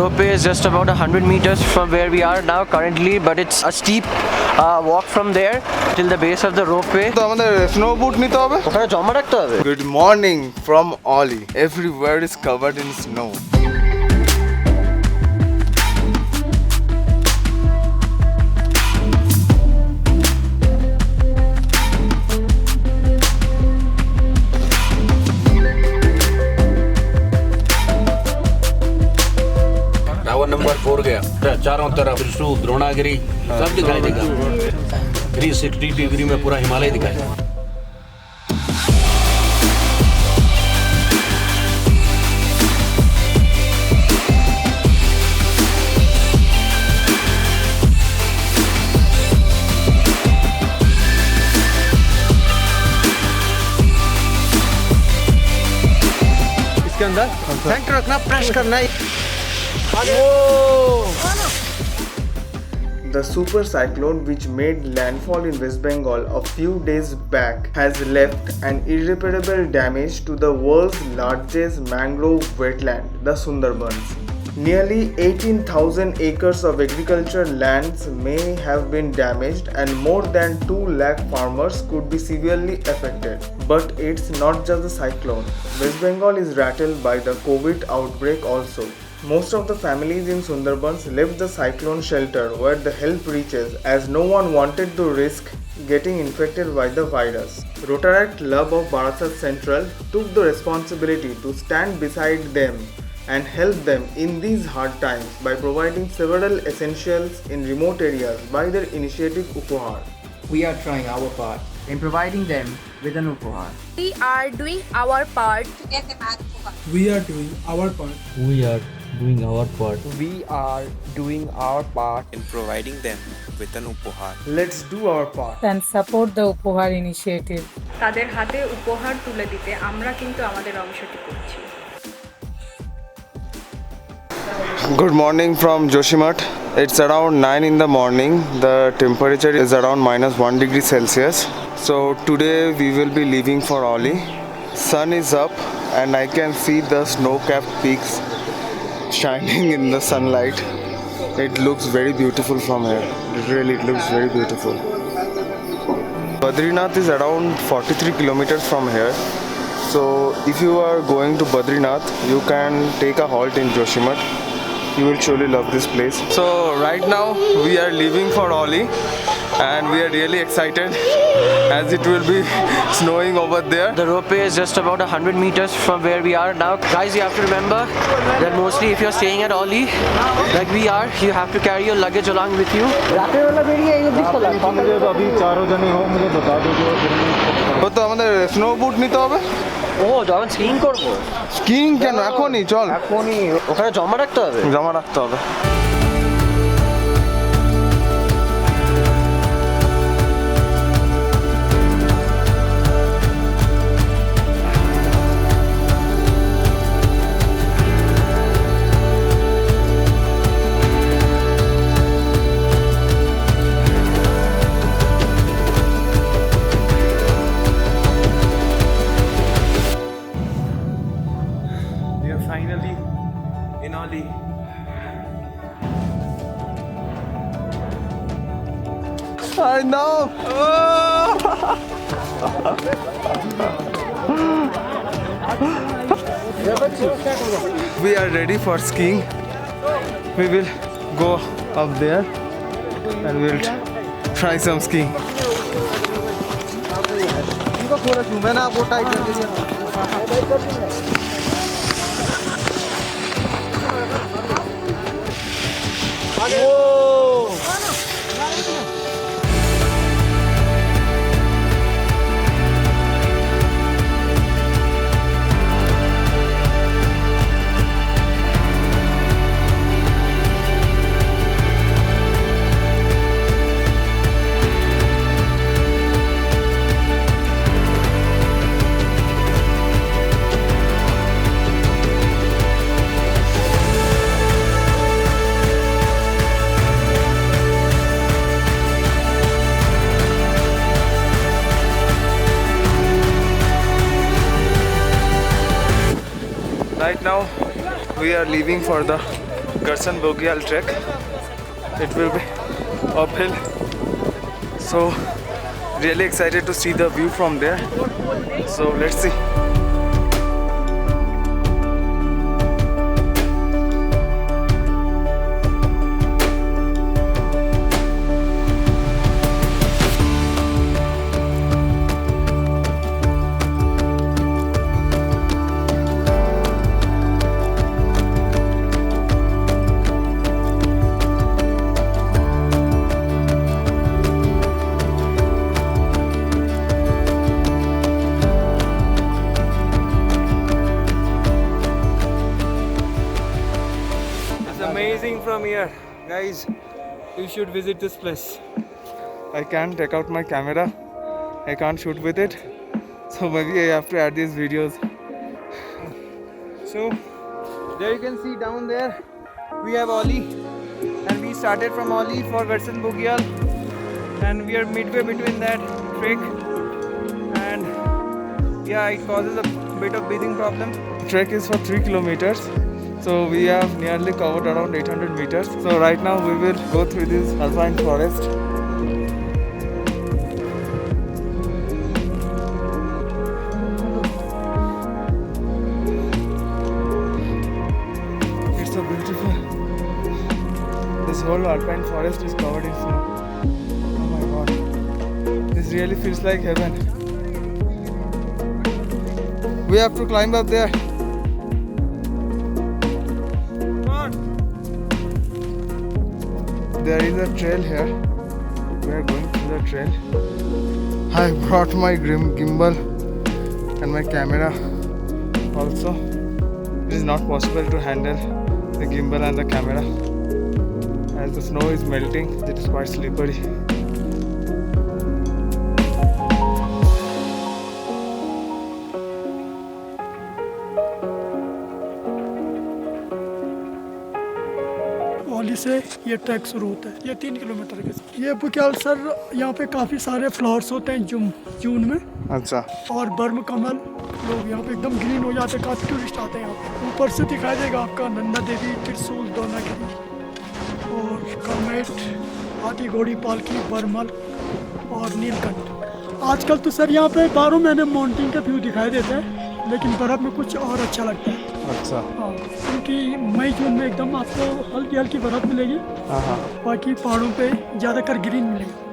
ropeway is just about 100 meters from where we are now currently, but it's a steep walk from there till the base of the ropeway. তো আমাদের snow বুট নিতে হবে। ওখানে জমা রাখতে হবে। Good morning from Ollie. Everywhere is covered in snow. Number 4 गया, चारों तरफ त्रिशूल, द्रोणागिरी सब दिखाई देगा। 360 डिग्री में पूरा हिमालय दिखाएगा। इसके अंदर सेंटर रखना, प्रेस करना है। The super cyclone which made landfall in West Bengal a few days back has left an irreparable damage to the world's largest mangrove wetland, the Sundarbans. Nearly 18,000 acres of agricultural lands may have been damaged and more than 2 lakh farmers could be severely affected. But it's not just the cyclone. West Bengal is rattled by the COVID outbreak also. Most of the families in Sundarbans left the cyclone shelter where the help reaches as no one wanted to risk getting infected by the virus. Rotaract Club of Barasat Central took the responsibility to stand beside them and help them in these hard times by providing several essentials in remote areas by their initiative Upohar. We are trying our part in providing them with an Upohar. We are doing our part to get them out. We are doing our part. We are doing our part. We are doing our part in providing them with an Upohar. Let's do our part and support the Upohar initiative. তাদের হাতে উপহার তুলে দিতে আমরা কিন্তু আমাদের অংশটি করছি। Good morning from Joshimath. It's around 9 in the morning. The temperature is around -1 degree Celsius. So today we will be leaving for Ollie. Sun is up and I can see the snow-capped peaks shining in the sunlight. It looks very beautiful from here. It looks very beautiful. Badrinath is around 43 kilometers from here. So if you are going to Badrinath, you can take a halt in Joshimath. You will surely love this place. So right now we are leaving for Ollie and we are really excited as it will be snowing over there. The ropeway is just about 100 meters from where we are now. Guys, you have to remember that mostly if you're staying at Ollie, like we are, you have to carry your luggage along with you. তো আমাদের snow বুট নিতে হবে। ও যখন skiing করব। Skiing কেন এখনই চল। এখনই ওখানে জমা রাখতে হবে। জমা রাখতে হবে। Finally in Ollie. I know. We are ready for skiing. We will go up there and we'll try some skiing. Right now we are leaving for the Garsan Bogial trek. It will be uphill. So really excited to see the view from there. So let's see. Amazing from here, guys. You should visit this place. I can't take out my camera. I can't shoot with it. So maybe I have to add these videos. So there you can see down there we have Oli, and we started from Oli for Garsan Bogial, and we are midway between that trek, and yeah, it causes a bit of breathing problem. Trek is for 3 kilometers. So we have nearly covered around 800 meters. So right now we will go through this alpine forest. It's so beautiful. This whole alpine forest is covered in snow. Oh my god. This really feels like heaven. We have to climb up there. There is a trail here. We are going through the trail. I brought my gimbal and my camera also. It is not possible to handle the gimbal and the camera as the snow is melting. It is quite slippery. ओली से ये track शुरू होता है। ये 3 kilometre के। ये बुग्याल sir यहाँ पे काफ़ी सारे फ्लावर्स होते हैं जून में। अच्छा। और बर्म कमल लोग यहाँ पे एकदम ग्रीन हो जाते हैं। काफ़ी टूरिस्ट आते हैं यहाँ पे। ऊपर से दिखाई देगा आपका नंदा देवी, त्रिशूल, द्रोणागिरी और कमेट, हाथी घोड़ी पालकी, बरमल और नीलकंठ। आजकल तो सर यहाँ पे 12 महीने माउंटेन का व्यू दिखाई देता है, लेकिन बर्फ़ में कुछ और अच्छा लगता है। अच्छा। हाँ, क्योंकि मई जून में एकदम आपको हल्की हल्की बर्फ़ मिलेगी। हाँ। बाकी पहाड़ों पे ज़्यादातर ग्रीन मिलेगा।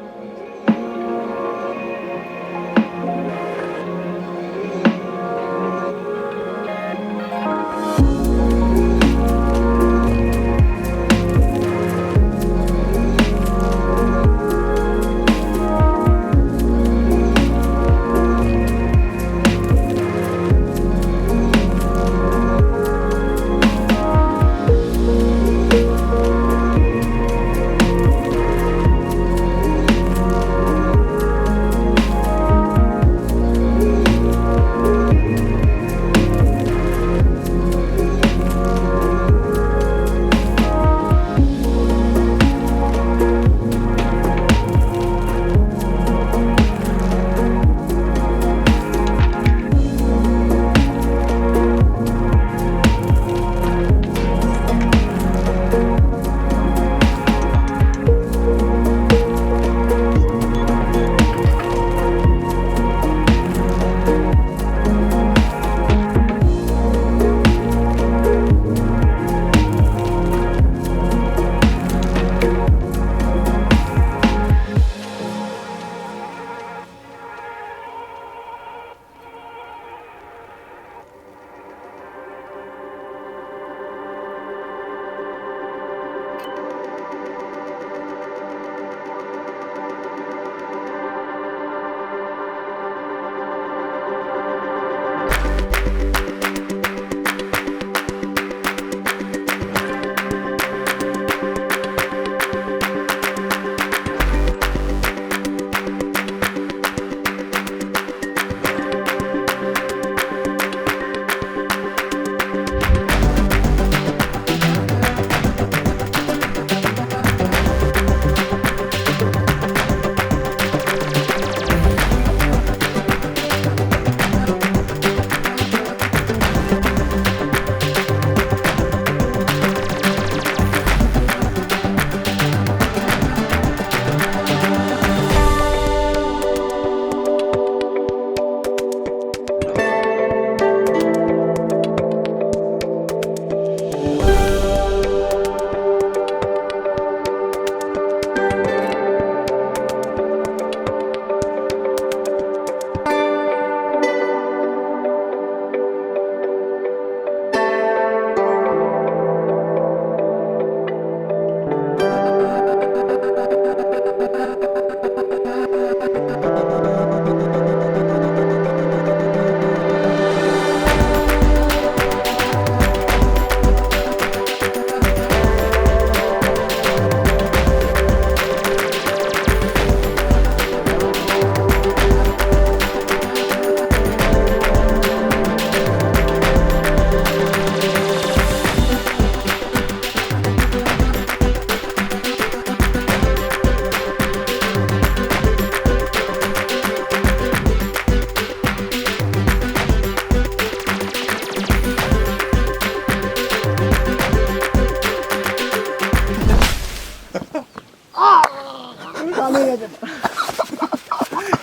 হয়ে গেছে